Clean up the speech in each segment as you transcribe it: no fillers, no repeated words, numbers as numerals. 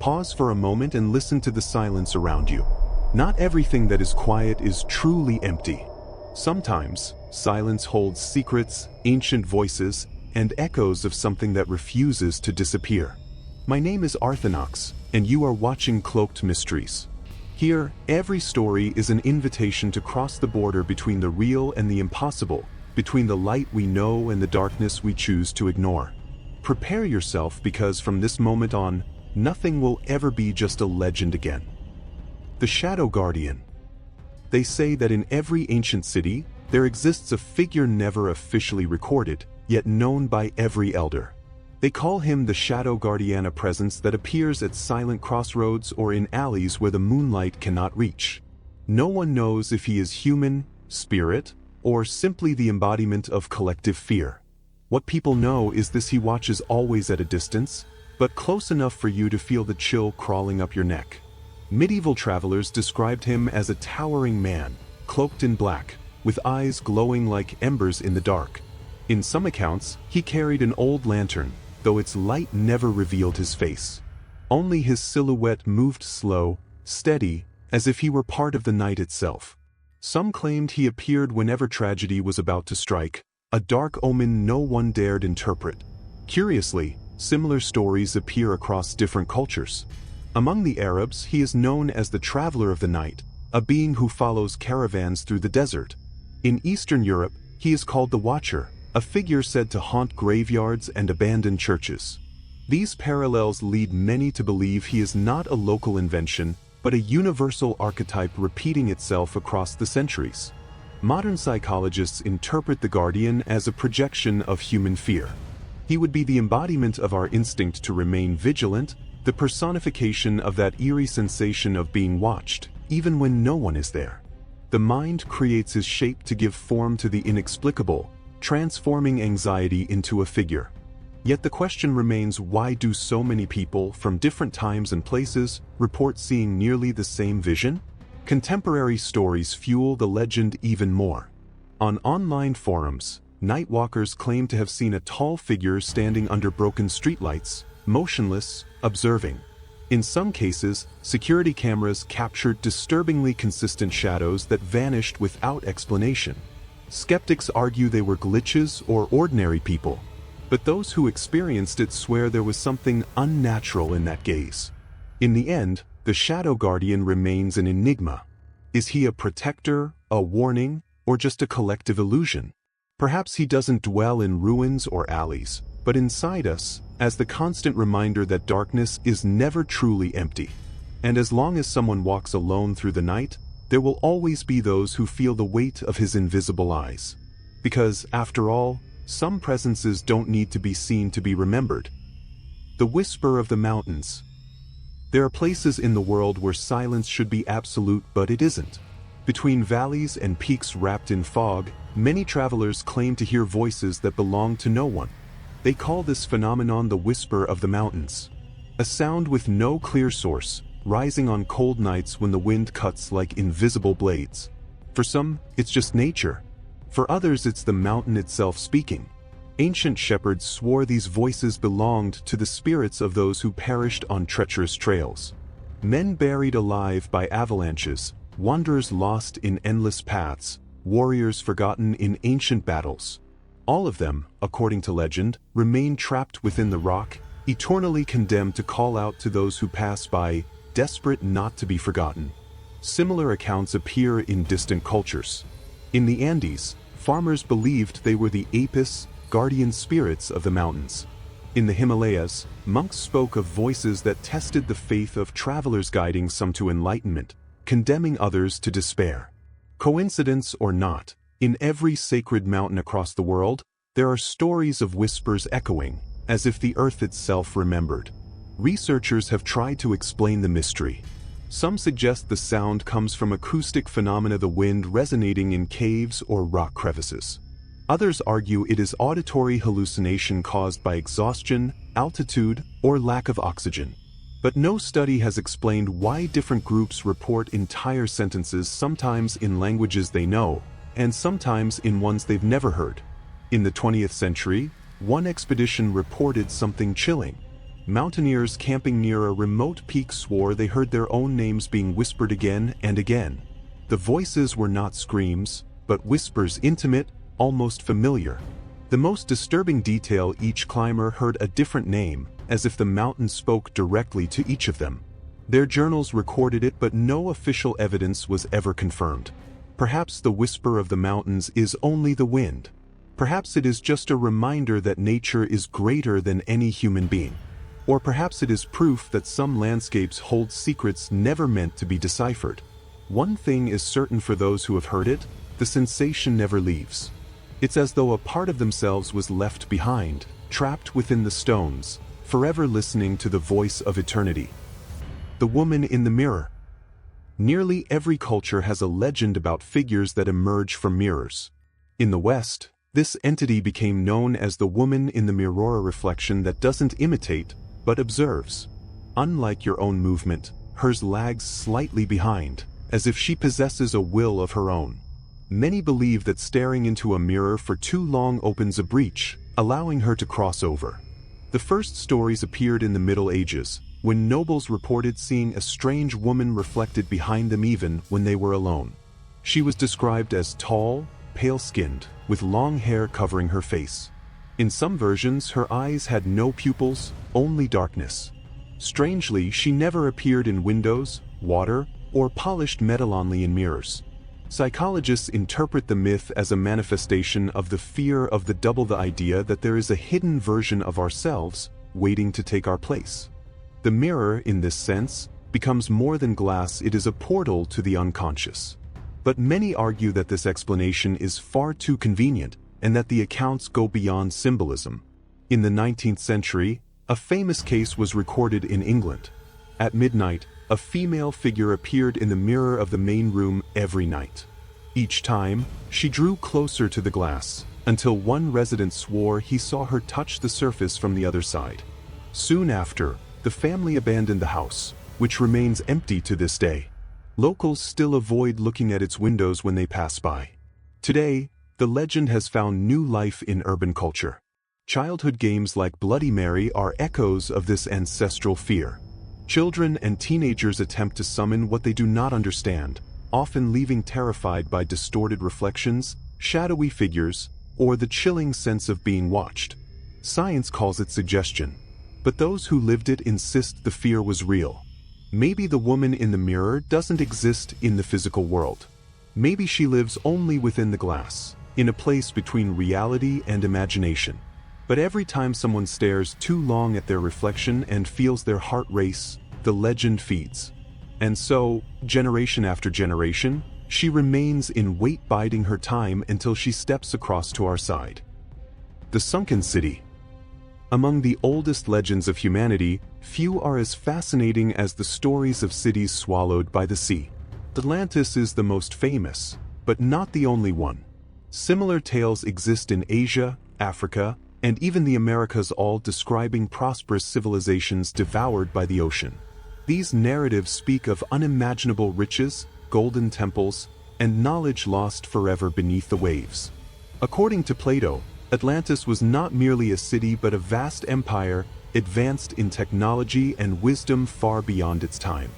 Pause for a moment and listen to the silence around you. Not everything that is quiet is truly empty. Sometimes, silence holds secrets, ancient voices, and echoes of something that refuses to disappear. My name is Arthinox, and you are watching Cloaked Mysteries. Here, every story is an invitation to cross the border between the real and the impossible, between the light we know and the darkness we choose to ignore. Prepare yourself, because from this moment on, nothing will ever be just a legend again. The Shadow Guardian. They say that in every ancient city, there exists a figure never officially recorded, yet known by every elder. They call him the Shadow Guardian, a presence that appears at silent crossroads or in alleys where the moonlight cannot reach. No one knows if he is human, spirit, or simply the embodiment of collective fear. What people know is this: he watches always at a distance, but close enough for you to feel the chill crawling up your neck. Medieval travelers described him as a towering man, cloaked in black, with eyes glowing like embers in the dark. In some accounts, he carried an old lantern, though its light never revealed his face. Only his silhouette moved slow, steady, as if he were part of the night itself. Some claimed he appeared whenever tragedy was about to strike, a dark omen no one dared interpret. Curiously, similar stories appear across different cultures. Among the Arabs, he is known as the Traveler of the Night, a being who follows caravans through the desert. In Eastern Europe, he is called the Watcher, a figure said to haunt graveyards and abandoned churches. These parallels lead many to believe he is not a local invention, but a universal archetype repeating itself across the centuries. Modern psychologists interpret the Guardian as a projection of human fear. He would be the embodiment of our instinct to remain vigilant, the personification of that eerie sensation of being watched, even when no one is there. The mind creates his shape to give form to the inexplicable, transforming anxiety into a figure. Yet the question remains, why do so many people from different times and places report seeing nearly the same vision? Contemporary stories fuel the legend even more. On online forums, nightwalkers claim to have seen a tall figure standing under broken streetlights, motionless, observing. In some cases, security cameras captured disturbingly consistent shadows that vanished without explanation. Skeptics argue they were glitches or ordinary people, but those who experienced it swear there was something unnatural in that gaze. In the end, the Shadow Guardian remains an enigma. Is he a protector, a warning, or just a collective illusion? Perhaps he doesn't dwell in ruins or alleys, but inside us, as the constant reminder that darkness is never truly empty. And as long as someone walks alone through the night, there will always be those who feel the weight of his invisible eyes. Because, after all, some presences don't need to be seen to be remembered. The whisper of the mountains. There are places in the world where silence should be absolute, but it isn't. Between valleys and peaks wrapped in fog, many travelers claim to hear voices that belong to no one. They call this phenomenon the whisper of the mountains. A sound with no clear source, rising on cold nights when the wind cuts like invisible blades. For some, it's just nature. For others, it's the mountain itself speaking. Ancient shepherds swore these voices belonged to the spirits of those who perished on treacherous trails. Men buried alive by avalanches, wanderers lost in endless paths, warriors forgotten in ancient battles. All of them, according to legend, remain trapped within the rock, eternally condemned to call out to those who pass by, desperate not to be forgotten. Similar accounts appear in distant cultures. In the Andes, farmers believed they were the Apis, guardian spirits of the mountains. In the Himalayas, monks spoke of voices that tested the faith of travelers, guiding some to enlightenment, condemning others to despair. Coincidence or not, in every sacred mountain across the world, there are stories of whispers echoing, as if the earth itself remembered. Researchers have tried to explain the mystery. Some suggest the sound comes from acoustic phenomena, the wind resonating in caves or rock crevices. Others argue it is auditory hallucination caused by exhaustion, altitude, or lack of oxygen. But no study has explained why different groups report entire sentences, sometimes in languages they know, and sometimes in ones they've never heard. In the 20th century, one expedition reported something chilling. Mountaineers camping near a remote peak swore they heard their own names being whispered again and again. The voices were not screams, but whispers, intimate, almost familiar. The most disturbing detail: each climber heard a different name, as if the mountain spoke directly to each of them. Their journals recorded it, but no official evidence was ever confirmed. Perhaps the whisper of the mountains is only the wind. Perhaps it is just a reminder that nature is greater than any human being. Or perhaps it is proof that some landscapes hold secrets never meant to be deciphered. One thing is certain for those who have heard it: the sensation never leaves. It's as though a part of themselves was left behind, trapped within the stones, forever listening to the voice of eternity. The woman in the mirror. Nearly every culture has a legend about figures that emerge from mirrors. In the West, this entity became known as the woman in the mirror, a reflection that doesn't imitate, but observes. Unlike your own movement, hers lags slightly behind, as if she possesses a will of her own. Many believe that staring into a mirror for too long opens a breach, allowing her to cross over. The first stories appeared in the Middle Ages, when nobles reported seeing a strange woman reflected behind them even when they were alone. She was described as tall, pale-skinned, with long hair covering her face. In some versions, her eyes had no pupils, only darkness. Strangely, she never appeared in windows, water, or polished metal, only in mirrors. Psychologists interpret the myth as a manifestation of the fear of the double, the idea that there is a hidden version of ourselves waiting to take our place. The mirror, in this sense, becomes more than glass; it is a portal to the unconscious. But many argue that this explanation is far too convenient, and that the accounts go beyond symbolism. In the 19th century, a famous case was recorded in England. At midnight, a female figure appeared in the mirror of the main room every night. Each time, she drew closer to the glass, until one resident swore he saw her touch the surface from the other side. Soon after, the family abandoned the house, which remains empty to this day. Locals still avoid looking at its windows when they pass by. Today, the legend has found new life in urban culture. Childhood games like Bloody Mary are echoes of this ancestral fear. Children and teenagers attempt to summon what they do not understand, often leaving terrified by distorted reflections, shadowy figures, or the chilling sense of being watched. Science calls it suggestion, but those who lived it insist the fear was real. Maybe the woman in the mirror doesn't exist in the physical world. Maybe she lives only within the glass, in a place between reality and imagination. But every time someone stares too long at their reflection and feels their heart race, the legend feeds. And so, generation after generation, she remains in wait, biding her time until she steps across to our side. The Sunken City. Among the oldest legends of humanity, few are as fascinating as the stories of cities swallowed by the sea. Atlantis is the most famous, but not the only one. Similar tales exist in Asia, Africa, and even the Americas, all describing prosperous civilizations devoured by the ocean. These narratives speak of unimaginable riches, golden temples, and knowledge lost forever beneath the waves. According to Plato, Atlantis was not merely a city but a vast empire, advanced in technology and wisdom far beyond its time.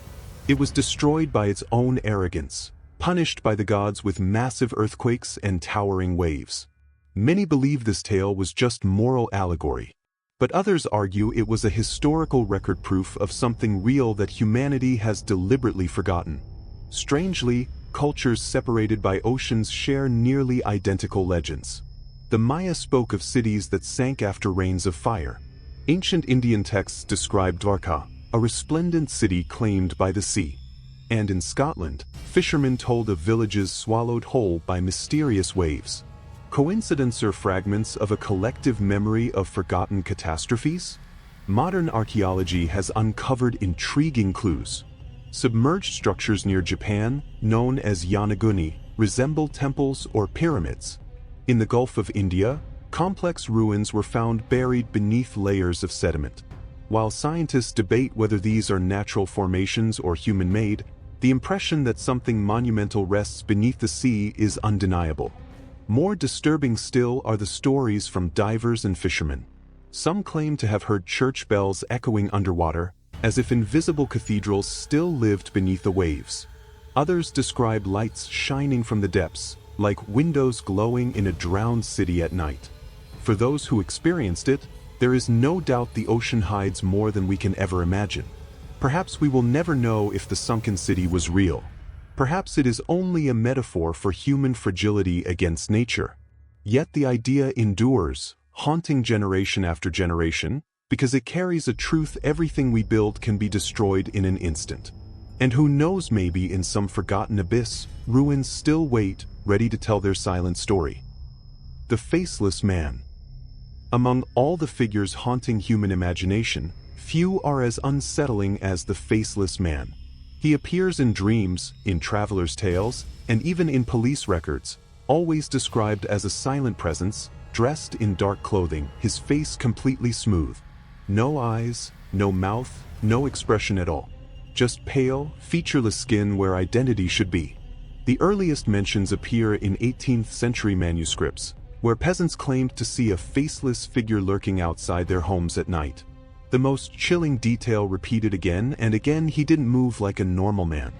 It was destroyed by its own arrogance, punished by the gods with massive earthquakes and towering waves. Many believe this tale was just moral allegory, but others argue it was a historical record, proof of something real that humanity has deliberately forgotten. Strangely, cultures separated by oceans share nearly identical legends. The Maya spoke of cities that sank after rains of fire. Ancient Indian texts describe Dwarka, a resplendent city claimed by the sea. And in Scotland, fishermen told of villages swallowed whole by mysterious waves. Coincidence or fragments of a collective memory of forgotten catastrophes? Modern archaeology has uncovered intriguing clues. Submerged structures near Japan, known as Yanaguni, resemble temples or pyramids. In the Gulf of India, complex ruins were found buried beneath layers of sediment. While scientists debate whether these are natural formations or human-made, the impression that something monumental rests beneath the sea is undeniable. More disturbing still are the stories from divers and fishermen. Some claim to have heard church bells echoing underwater, as if invisible cathedrals still lived beneath the waves. Others describe lights shining from the depths, like windows glowing in a drowned city at night. For those who experienced it, there is no doubt the ocean hides more than we can ever imagine. Perhaps we will never know if the sunken city was real. Perhaps it is only a metaphor for human fragility against nature. Yet the idea endures, haunting generation after generation, because it carries a truth: everything we build can be destroyed in an instant. And who knows, maybe in some forgotten abyss, ruins still wait, ready to tell their silent story. The Faceless Man. Among all the figures haunting human imagination, few are as unsettling as the Faceless Man. He appears in dreams, in travelers' tales, and even in police records, always described as a silent presence, dressed in dark clothing, his face completely smooth. No eyes, no mouth, no expression at all. Just pale, featureless skin where identity should be. The earliest mentions appear in 18th century manuscripts, where peasants claimed to see a faceless figure lurking outside their homes at night. The most chilling detail repeated again and again: he didn't move like a normal man.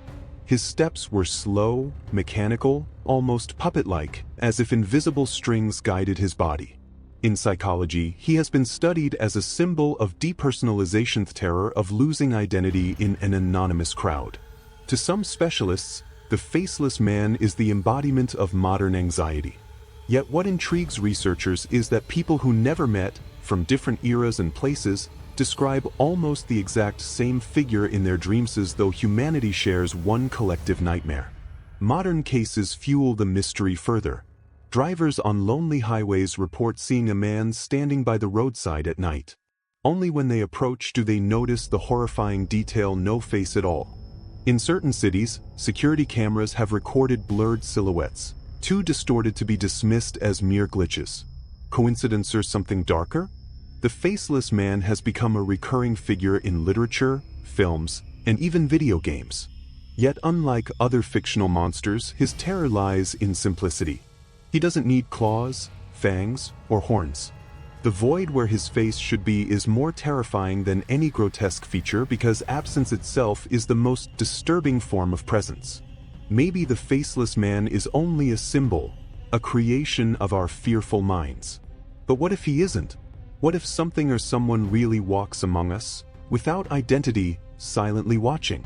His steps were slow, mechanical, almost puppet-like, as if invisible strings guided his body. In psychology, he has been studied as a symbol of depersonalization, the terror of losing identity in an anonymous crowd. To some specialists, the Faceless Man is the embodiment of modern anxiety. Yet what intrigues researchers is that people who never met, from different eras and places, describe almost the exact same figure in their dreams, as though humanity shares one collective nightmare. Modern cases fuel the mystery further. Drivers on lonely highways report seeing a man standing by the roadside at night. Only when they approach do they notice the horrifying detail: no face at all. In certain cities, security cameras have recorded blurred silhouettes, too distorted to be dismissed as mere glitches. Coincidence or something darker? The Faceless Man has become a recurring figure in literature, films, and even video games. Yet unlike other fictional monsters, his terror lies in simplicity. He doesn't need claws, fangs, or horns. The void where his face should be is more terrifying than any grotesque feature, because absence itself is the most disturbing form of presence. Maybe the Faceless Man is only a symbol, a creation of our fearful minds. But what if he isn't? What if something or someone really walks among us, without identity, silently watching?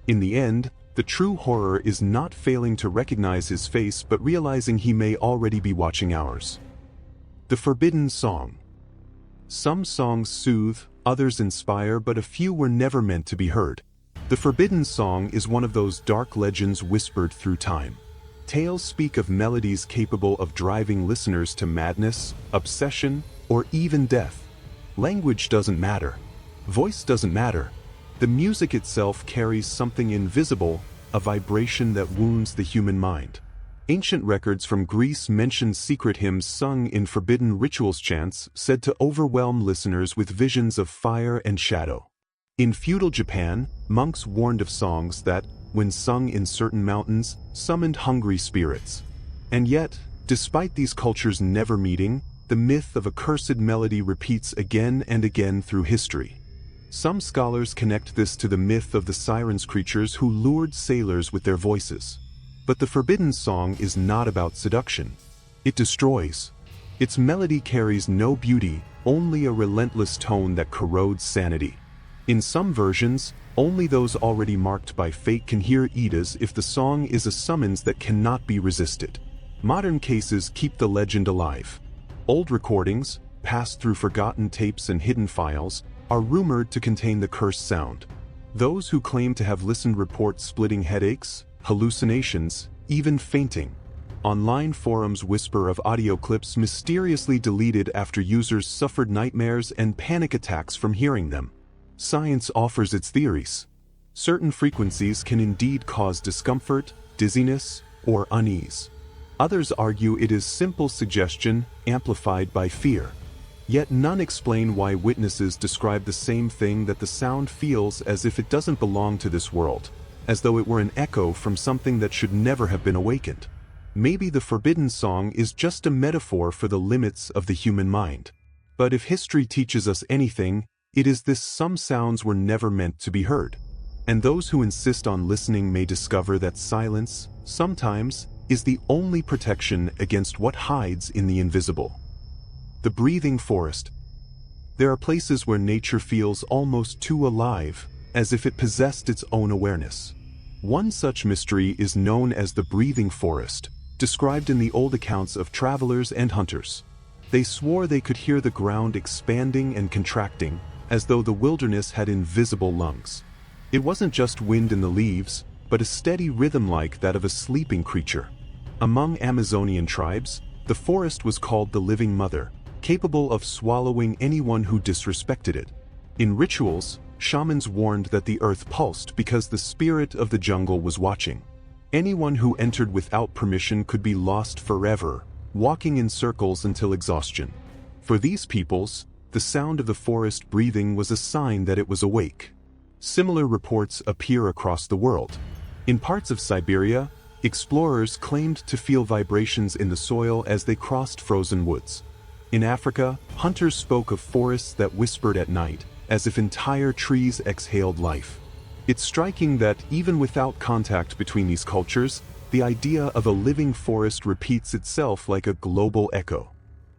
In the end, the true horror is not failing to recognize his face, but realizing he may already be watching ours. The Forbidden Song. Some songs soothe, others inspire, but a few were never meant to be heard. The Forbidden Song is one of those dark legends whispered through time. Tales speak of melodies capable of driving listeners to madness, obsession, or even death. Language doesn't matter. Voice doesn't matter. The music itself carries something invisible, a vibration that wounds the human mind. Ancient records from Greece mention secret hymns sung in forbidden rituals, chants said to overwhelm listeners with visions of fire and shadow. In feudal Japan, monks warned of songs that, when sung in certain mountains, summoned hungry spirits. And yet, despite these cultures never meeting, the myth of a cursed melody repeats again and again through history. Some scholars connect this to the myth of the sirens, creatures who lured sailors with their voices. But the Forbidden Song is not about seduction. It destroys. Its melody carries no beauty, only a relentless tone that corrodes sanity. In some versions, only those already marked by fate can hear it, as if the song is a summons that cannot be resisted. Modern cases keep the legend alive. Old recordings, passed through forgotten tapes and hidden files, are rumored to contain the cursed sound. Those who claim to have listened report splitting headaches, hallucinations, even fainting. Online forums whisper of audio clips mysteriously deleted after users suffered nightmares and panic attacks from hearing them. Science offers its theories. Certain frequencies can indeed cause discomfort, dizziness, or unease. Others argue it is simple suggestion, amplified by fear. Yet none explain why witnesses describe the same thing, that the sound feels as if it doesn't belong to this world, as though it were an echo from something that should never have been awakened. Maybe the Forbidden Song is just a metaphor for the limits of the human mind. But if history teaches us anything, it is this: some sounds were never meant to be heard. And those who insist on listening may discover that silence, sometimes, is the only protection against what hides in the invisible. The breathing forest. There are places where nature feels almost too alive, as if it possessed its own awareness. One such mystery is known as the breathing forest, described in the old accounts of travelers and hunters. They swore they could hear the ground expanding and contracting, as though the wilderness had invisible lungs. It wasn't just wind in the leaves, but a steady rhythm like that of a sleeping creature. Among Amazonian tribes, the forest was called the living mother, capable of swallowing anyone who disrespected it. In rituals, shamans warned that the earth pulsed because the spirit of the jungle was watching. Anyone who entered without permission could be lost forever, walking in circles until exhaustion. For these peoples, the sound of the forest breathing was a sign that it was awake. Similar reports appear across the world. In parts of Siberia, explorers claimed to feel vibrations in the soil as they crossed frozen woods. In Africa, hunters spoke of forests that whispered at night, as if entire trees exhaled life. It's striking that even without contact between these cultures, the idea of a living forest repeats itself like a global echo.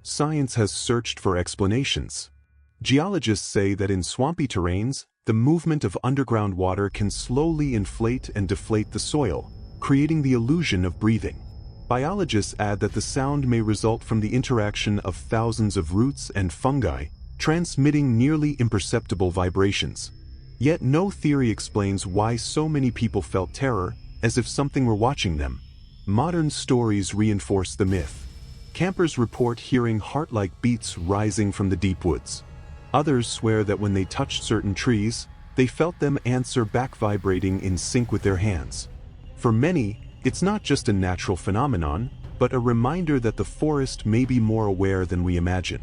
Science has searched for explanations. Geologists say that in swampy terrains, the movement of underground water can slowly inflate and deflate the soil, creating the illusion of breathing. Biologists add that the sound may result from the interaction of thousands of roots and fungi, transmitting nearly imperceptible vibrations. Yet no theory explains why so many people felt terror, as if something were watching them. Modern stories reinforce the myth. Campers report hearing heart-like beats rising from the deep woods. Others swear that when they touched certain trees, they felt them answer back, vibrating in sync with their hands. For many, it's not just a natural phenomenon, but a reminder that the forest may be more aware than we imagine.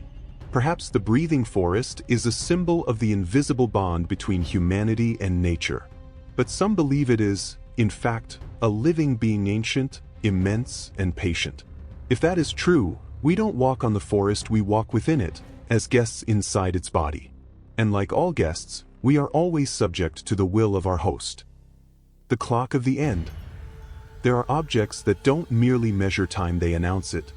Perhaps the breathing forest is a symbol of the invisible bond between humanity and nature. But some believe it is, in fact, a living being, ancient, immense, and patient. If that is true, we don't walk on the forest, we walk within it, as guests inside its body. And like all guests, we are always subject to the will of our host. The clock of the end. There are objects that don't merely measure time, they announce it.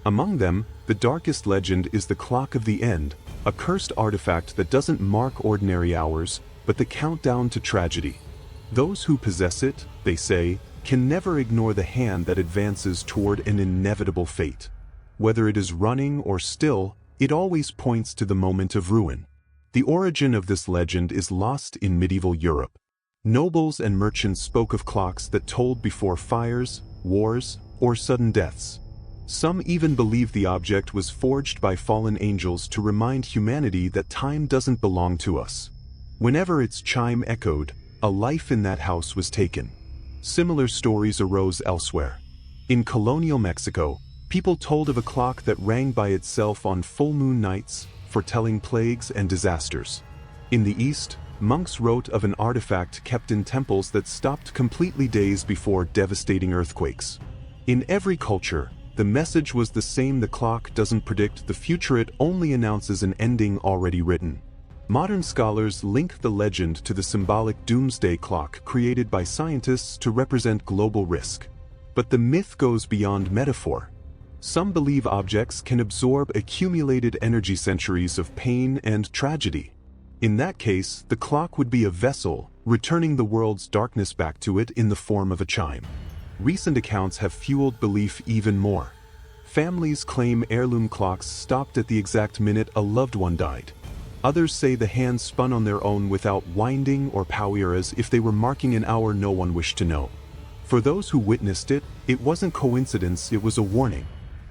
Among them, the darkest legend is the clock of the end, a cursed artifact that doesn't mark ordinary hours, but the countdown to tragedy. Those who possess it, they say, can never ignore the hand that advances toward an inevitable fate. Whether it is running or still, it always points to the moment of ruin. The origin of this legend is lost in medieval Europe. Nobles and merchants spoke of clocks that tolled before fires, wars, or sudden deaths. Some even believed the object was forged by fallen angels to remind humanity that time doesn't belong to us. Whenever its chime echoed, a life in that house was taken. Similar stories arose elsewhere. In colonial Mexico, people told of a clock that rang by itself on full moon nights, foretelling plagues and disasters. In the East, monks wrote of an artifact kept in temples that stopped completely days before devastating earthquakes. In every culture, the message was the same: the clock doesn't predict the future, it only announces an ending already written. Modern scholars link the legend to the symbolic doomsday clock created by scientists to represent global risk. But the myth goes beyond metaphor. Some believe objects can absorb accumulated energy, centuries of pain and tragedy. In that case, the clock would be a vessel, returning the world's darkness back to it in the form of a chime. Recent accounts have fueled belief even more. Families claim heirloom clocks stopped at the exact minute a loved one died. Others say the hands spun on their own without winding or power, as if they were marking an hour no one wished to know. For those who witnessed it, it wasn't coincidence, it was a warning.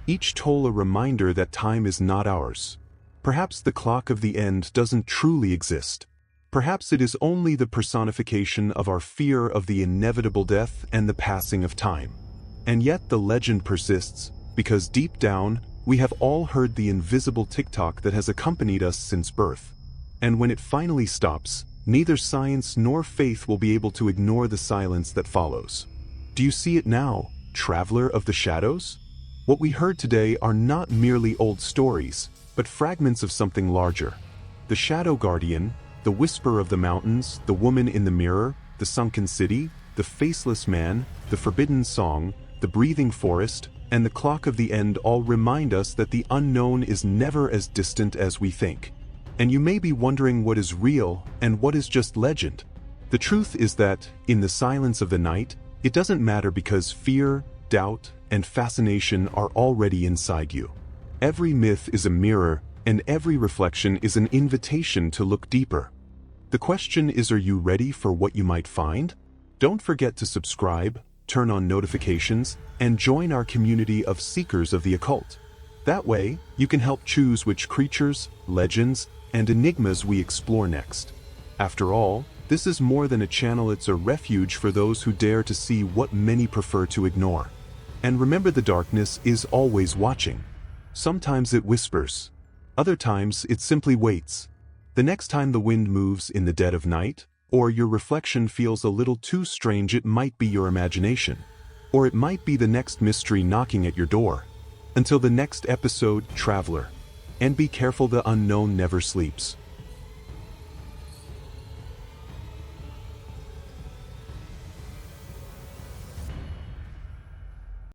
Each toll a reminder that time is not ours. Perhaps the clock of the end doesn't truly exist. Perhaps it is only the personification of our fear of the inevitable death and the passing of time. And yet the legend persists, because deep down, we have all heard the invisible tick-tock that has accompanied us since birth. And when it finally stops, neither science nor faith will be able to ignore the silence that follows. Do you see it now, traveler of the shadows? What we heard today are not merely old stories, but fragments of something larger. The shadow guardian, the whisper of the mountains, the woman in the mirror, the sunken city, the faceless man, the forbidden song, the breathing forest, and the clock of the end all remind us that the unknown is never as distant as we think. And you may be wondering what is real and what is just legend. The truth is that, in the silence of the night, it doesn't matter because fear, doubt, and fascination are already inside you. Every myth is a mirror, and every reflection is an invitation to look deeper. The question is, are you ready for what you might find? Don't forget to subscribe, turn on notifications, and join our community of seekers of the occult. That way, you can help choose which creatures, legends, and enigmas we explore next. After all, this is more than a channel, it's a refuge for those who dare to see what many prefer to ignore. And remember, the darkness is always watching. Sometimes it whispers. Other times it simply waits. The next time the wind moves in the dead of night, or your reflection feels a little too strange, it might be your imagination. Or it might be the next mystery knocking at your door. Until the next episode, traveler. And be careful, the unknown never sleeps.